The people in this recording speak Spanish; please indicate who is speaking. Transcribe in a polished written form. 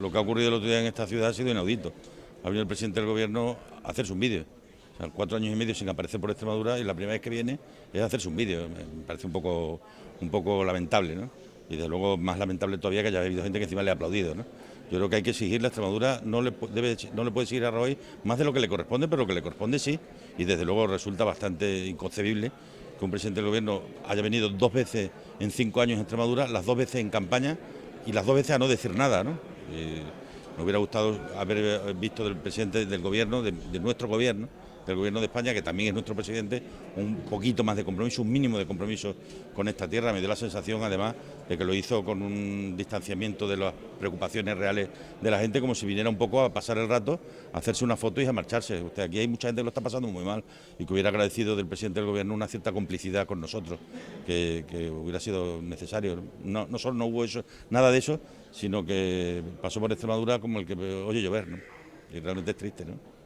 Speaker 1: Lo que ha ocurrido el otro día en esta ciudad ha sido inaudito. Ha venido el presidente del gobierno a hacerse un vídeo. O sea, 4 años y medio sin aparecer por Extremadura y la primera vez que viene es a hacerse un vídeo. Me parece un poco lamentable, ¿no? Y desde luego más lamentable todavía que haya habido gente que encima le ha aplaudido, ¿no? Yo creo que hay que exigirle a Extremadura, no le puede exigir a Rajoy más de lo que le corresponde, pero lo que le corresponde sí. Y desde luego resulta bastante inconcebible que un presidente del gobierno haya venido 2 veces en 5 años a Extremadura, las 2 veces en campaña y las 2 veces a no decir nada, ¿no? Me hubiera gustado haber visto del presidente del gobierno, de nuestro gobierno, del gobierno de España, que también es nuestro presidente, un poquito más de compromiso, un mínimo de compromiso con esta tierra. Me dio la sensación, además, de que lo hizo con un distanciamiento de las preocupaciones reales de la gente, como si viniera un poco a pasar el rato, a hacerse una foto y a marcharse. Aquí hay mucha gente que lo está pasando muy mal y que hubiera agradecido del presidente del gobierno una cierta complicidad con nosotros, que hubiera sido necesario. No solo no hubo eso, nada de eso, sino que pasó por Extremadura como el que oye llover, ¿no? Y realmente es triste, ¿no?